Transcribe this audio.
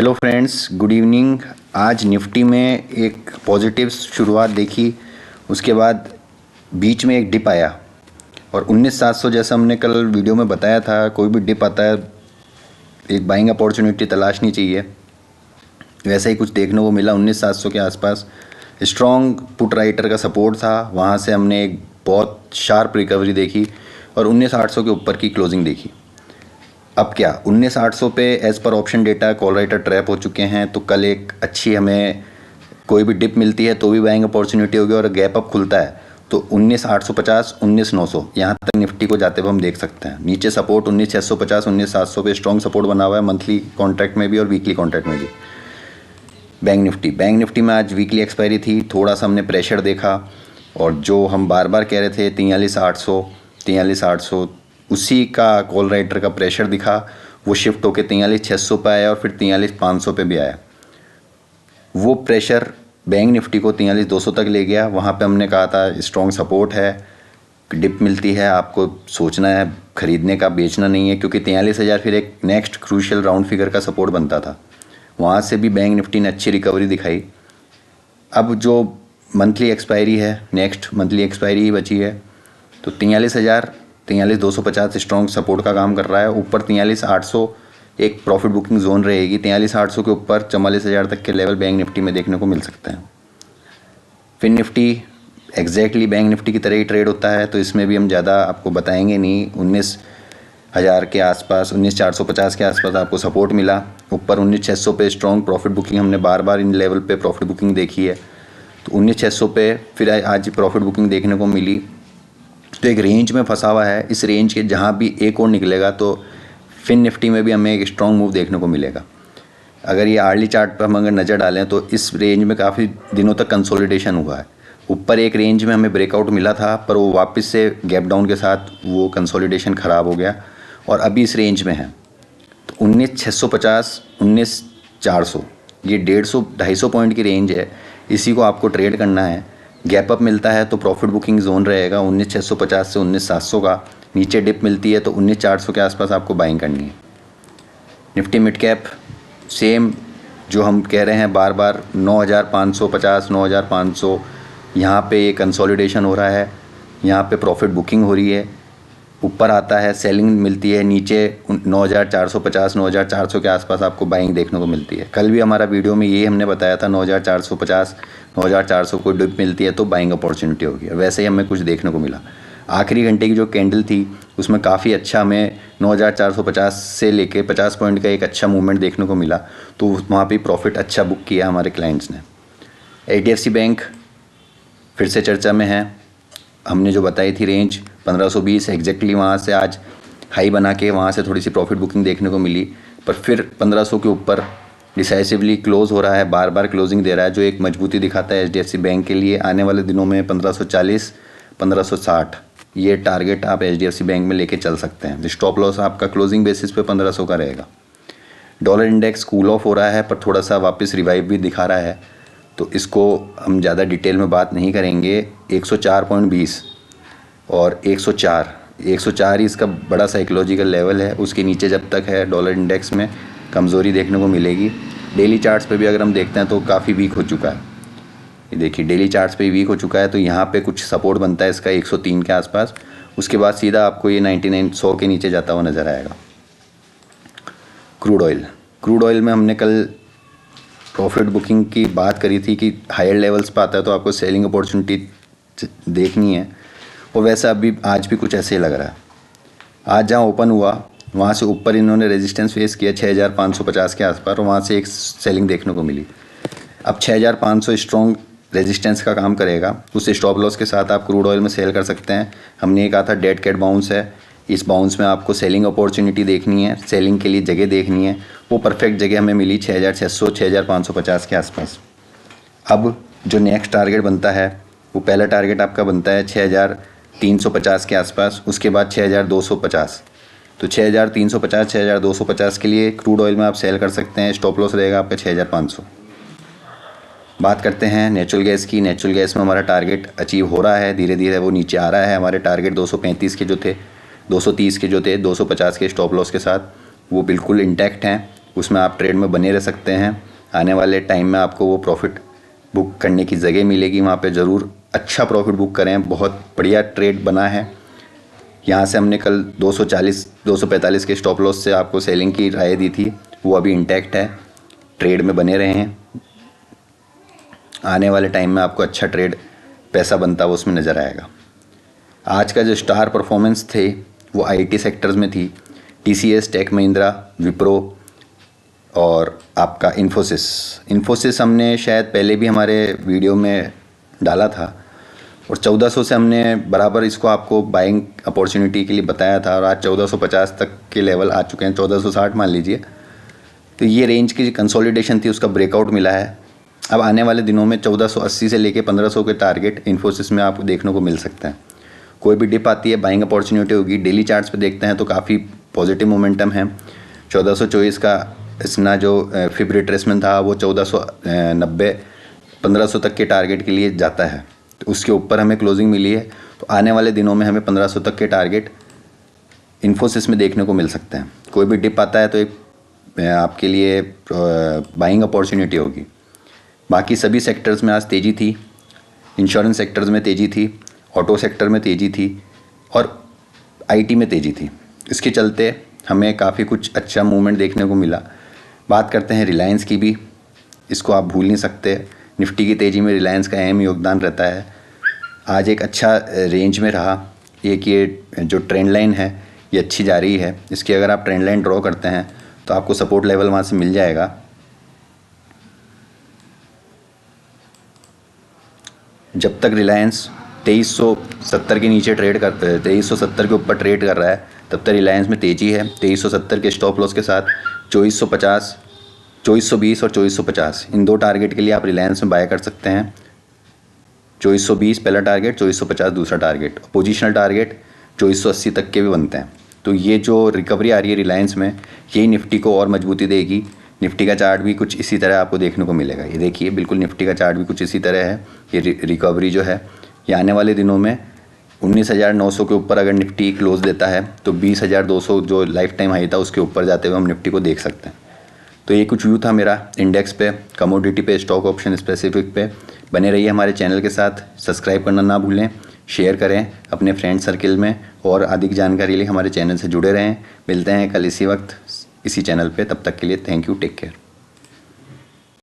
Hello friends, good evening. आज Nifty में एक पॉजिटिव शुरुआत देखी, उसके बाद बीच में एक डिप आया और 19,700 जैसा हमने कल वीडियो में बताया था, कोई भी डिप आता है एक बाइंग अपॉर्चुनिटी तलाशनी चाहिए। वैसा ही कुछ देखने को मिला। 19,700 के आसपास स्ट्रॉन्ग पुट राइटर का सपोर्ट था, वहाँ से हमने एक बहुत शार्प रिकवरी देखी और 19,800 के ऊपर की क्लोजिंग देखी। अब क्या 19,800 पे as per option data call writer trap हो चुके हैं, तो कल एक अच्छी हमें कोई भी डिप मिलती है तो भी बाइंग अपॉर्चुनिटी होगी और गैप अप खुलता है तो 19,850 19,900 यहाँ तक निफ्टी को जाते हुए हम देख सकते हैं। नीचे सपोर्ट 19,650 19,700 पे स्ट्रॉन्ग सपोर्ट बना हुआ है मंथली कॉन्ट्रैक्ट में भी और वीकली कॉन्ट्रैक्ट में भी। बैंक निफ्टी में आज वीकली एक्सपायरी थी, थोड़ा सा हमने प्रेशर देखा और जो हम बार बार कह रहे थे 43,800 उसी का कॉल राइटर का प्रेशर दिखा, वो शिफ्ट होकर 43,600 पे आया और फिर 43,500 पे भी आया। वो प्रेशर बैंक निफ्टी को 43,200 तक ले गया। वहाँ पे हमने कहा था स्ट्रॉन्ग सपोर्ट है, डिप मिलती है आपको सोचना है खरीदने का, बेचना नहीं है, क्योंकि 43,000 फिर एक नेक्स्ट क्रूशियल राउंड फिगर का सपोर्ट बनता था। वहाँ से भी बैंक निफ्टी ने अच्छी रिकवरी दिखाई। अब जो मंथली एक्सपायरी है, नेक्स्ट मंथली एक्सपायरी ही बची है, तो 43,250 स्ट्रॉन्ग सपोर्ट का काम कर रहा है। ऊपर 43,800 एक प्रॉफिट बुकिंग जोन रहेगी। 43,800 के ऊपर 44,000 तक के लेवल बैंक निफ्टी में देखने को मिल सकते हैं। फिर निफ्टी एग्जैक्टली बैंक निफ्टी की तरह ही ट्रेड होता है, तो इसमें भी हम ज़्यादा आपको बताएंगे नहीं। 19,000 के आसपास 19,450 के आसपास आपको सपोर्ट मिला। ऊपर 19,600 पे स्ट्रॉन्ग प्रॉफिट बुकिंग हमने बार बार इन लेवल पे प्रॉफिट बुकिंग देखी है, तो 19,600 पे फिर आज प्रॉफिट बुकिंग देखने को मिली। तो एक रेंज में फंसा हुआ है, इस रेंज के जहाँ भी एक और निकलेगा तो फिन निफ्टी में भी हमें एक स्ट्रॉन्ग मूव देखने को मिलेगा। अगर ये आर्ली चार्ट पर हम अगर नज़र डालें तो इस रेंज में काफ़ी दिनों तक कंसोलिडेशन हुआ है। ऊपर एक रेंज में हमें ब्रेकआउट मिला था, पर वो वापस से गैप डाउन के साथ वो कंसोलिडेशन ख़राब हो गया और अभी इस रेंज में है। तो 19,650 19,400 ये 150-250 पॉइंट की रेंज है, इसी को आपको ट्रेड करना है। गैप अप मिलता है तो प्रॉफिट बुकिंग जोन रहेगा 19,650 से 19,700 का। नीचे डिप मिलती है तो 19,400 के आसपास आपको बाइंग करनी है। निफ्टी मिड कैप सेम जो हम कह रहे हैं बार बार 9,550 9,500 यहाँ पे ये कंसोलिडेशन हो रहा है, यहाँ पे प्रॉफिट बुकिंग हो रही है। ऊपर आता है सेलिंग मिलती है, नीचे 9,450 9,400 के आसपास आपको बाइंग देखने को मिलती है। कल भी हमारा वीडियो में ये हमने बताया था 9,450 9,400 को डिप मिलती है तो बाइंग अपॉर्चुनिटी होगी। वैसे ही हमें कुछ देखने को मिला। आखिरी घंटे की जो कैंडल थी उसमें काफ़ी अच्छा हमें 9,450 से लेके 50 पॉइंट का एक अच्छा मूवमेंट देखने को मिला, तो वहाँ पे प्रॉफिट अच्छा बुक किया हमारे क्लाइंट्स ने। HDFC बैंक फिर से चर्चा में है। हमने जो बताई थी रेंज 1520 एग्जैक्टली वहाँ से आज हाई बना के वहाँ से थोड़ी सी प्रॉफिट बुकिंग देखने को मिली, पर फिर 1500 के ऊपर डिसाइसिवली क्लोज़ हो रहा है, बार बार क्लोजिंग दे रहा है, जो एक मजबूती दिखाता है HDFC बैंक के लिए। आने वाले दिनों में 1540 1560 ये टारगेट आप HDFC बैंक में लेके चल सकते हैं। स्टॉप लॉस आपका क्लोजिंग बेसिस पे 1500 का रहेगा। डॉलर इंडेक्स कूल ऑफ हो रहा है, पर थोड़ा सा वापस रिवाइव भी दिखा रहा है, तो इसको हम ज़्यादा डिटेल में बात नहीं करेंगे। 104.20 और 104 ही इसका बड़ा साइकोलॉजिकल लेवल है। उसके नीचे जब तक है डॉलर इंडेक्स में कमज़ोरी देखने को मिलेगी। डेली चार्ट्स पे भी अगर हम देखते हैं तो काफ़ी वीक हो चुका है। ये देखिए डेली चार्ट्स पे वीक हो चुका है, तो यहाँ पे कुछ सपोर्ट बनता है इसका 103 के आसपास। उसके बाद सीधा आपको ये 99 के नीचे जाता हुआ नज़र आएगा। क्रूड ऑयल में हमने कल प्रॉफिट बुकिंग की बात करी थी कि हायर लेवल्स पर आता है तो आपको सेलिंग अपॉर्चुनिटी देखनी है, और वैसा अभी आज भी कुछ ऐसे ही लग रहा है। आज जहाँ ओपन हुआ वहाँ से ऊपर इन्होंने रेजिस्टेंस फेस किया 6,550 के आसपास, और वहाँ से एक सेलिंग देखने को मिली। अब 6,500 स्ट्रॉन्ग रेजिस्टेंस का काम करेगा, उस स्टॉप लॉस के साथ आप क्रूड ऑयल में सेल कर सकते हैं। हमने ये कहा था डेड कैट बाउंस है, इस बाउंस में आपको सेलिंग अपॉर्चुनिटी देखनी है, सेलिंग के लिए जगह देखनी है। वो परफेक्ट जगह हमें मिली 6,600 6,550 के आसपास। अब जो नेक्स्ट टारगेट बनता है वो पहला टारगेट आपका बनता है 6,350 के आसपास, उसके बाद 6,250। तो 6,350 6,250 के लिए क्रूड ऑयल में आप सेल कर सकते हैं। स्टॉप लॉस रहेगा आपका 6,500। बात करते हैं नेचुरल गैस की। नेचुरल गैस में हमारा टारगेट अचीव हो रहा है, धीरे धीरे वो नीचे आ रहा है। हमारे टारगेट 235 के जो थे, 230 के जो थे, 250 के स्टॉप लॉस के साथ वो बिल्कुल इंटैक्ट हैं। उसमें आप ट्रेड में बने रह सकते हैं। आने वाले टाइम में आपको वो प्रॉफिट बुक करने की जगह मिलेगी, वहाँ पे ज़रूर अच्छा प्रॉफिट बुक करें। बहुत बढ़िया ट्रेड बना है। यहाँ से हमने कल 240 245 के स्टॉप लॉस से आपको सेलिंग की राय दी थी, वो अभी इंटैक्ट है। ट्रेड में बने रहे हैं, आने वाले टाइम में आपको अच्छा ट्रेड पैसा बनता हुआ उसमें नज़र आएगा। आज का जो स्टार परफॉर्मेंस थे वो आईटी सेक्टर्स में थी। टीसीएस, टेक महिंद्रा, विप्रो और आपका इन्फोसिस हमने शायद पहले भी हमारे वीडियो में डाला था और 1400 से हमने बराबर इसको आपको बाइंग अपॉर्चुनिटी के लिए बताया था और आज 1450 तक के लेवल आ चुके हैं, 1460 मान लीजिए। तो ये रेंज की कंसोलिडेशन थी, उसका ब्रेकआउट मिला है। अब आने वाले दिनों में 1480 से लेके 1500 के टारगेट इन्फोसिस में आपको देखने को मिल सकता है। कोई भी डिप आती है बाइंग अपॉर्चुनिटी होगी। डेली चार्ट्स पे देखते हैं तो काफ़ी पॉजिटिव मोमेंटम है। 1424 का इसना जो फिब रिट्रेसमेंट था वो 1490 1500 तक के टारगेट के लिए जाता है, तो उसके ऊपर हमें क्लोजिंग मिली है। तो आने वाले दिनों में हमें 1500 तक के टारगेट इन्फोसिस में देखने को मिल सकते हैं। कोई भी डिप आता है तो एक आपके लिए बाइंग अपॉर्चुनिटी होगी। बाकी सभी सेक्टर्स में आज तेज़ी थी। इंश्योरेंस सेक्टर्स में तेज़ी थी, ऑटो सेक्टर में तेज़ी थी और आईटी में तेज़ी थी। इसके चलते हमें काफ़ी कुछ अच्छा मूवमेंट देखने को मिला। बात करते हैं रिलायंस की भी, इसको आप भूल नहीं सकते। निफ्टी की तेज़ी में रिलायंस का अहम योगदान रहता है। आज एक अच्छा रेंज में रहा। एक ये जो ट्रेंड लाइन है ये अच्छी जा रही है। इसकी अगर आप ट्रेंड लाइन ड्रॉ करते हैं तो आपको सपोर्ट लेवल वहाँ से मिल जाएगा। जब तक रिलायंस 2370 के नीचे 2370 के ऊपर ट्रेड कर रहा है तब तक रिलायंस में तेज़ी है। 2370 के स्टॉप लॉस के साथ 2450, 2420 और 2450 इन दो टारगेट के लिए आप रिलायंस में बाय कर सकते हैं। 2420 पहला टारगेट, 2450 दूसरा टारगेट। पोजिशनल टारगेट 2480 तक के भी बनते हैं। तो ये जो रिकवरी आ रही है रिलायंस में, यही निफ्टी को और मजबूती देगी। निफ्टी का चार्ट भी कुछ इसी तरह आपको देखने को मिलेगा। ये देखिए, बिल्कुल निफ्टी का चार्ट भी कुछ इसी तरह है। ये रिकवरी जो है ये आने वाले दिनों में 19,900 के ऊपर अगर निफ्टी क्लोज देता है तो 20,200 जो लाइफ टाइम हाई था उसके ऊपर जाते हुए हम निफ्टी को देख सकते हैं। तो ये कुछ व्यू था मेरा इंडेक्स पे, कमोडिटी पे, स्टॉक ऑप्शन स्पेसिफिक पे। बने रहिए हमारे चैनल के साथ, सब्सक्राइब करना ना भूलें, शेयर करें अपने फ्रेंड सर्किल में और अधिक जानकारी लिए हमारे चैनल से जुड़े रहें। मिलते हैं कल इसी वक्त इसी चैनल पे, तब तक के लिए थैंक यू, टेक केयर।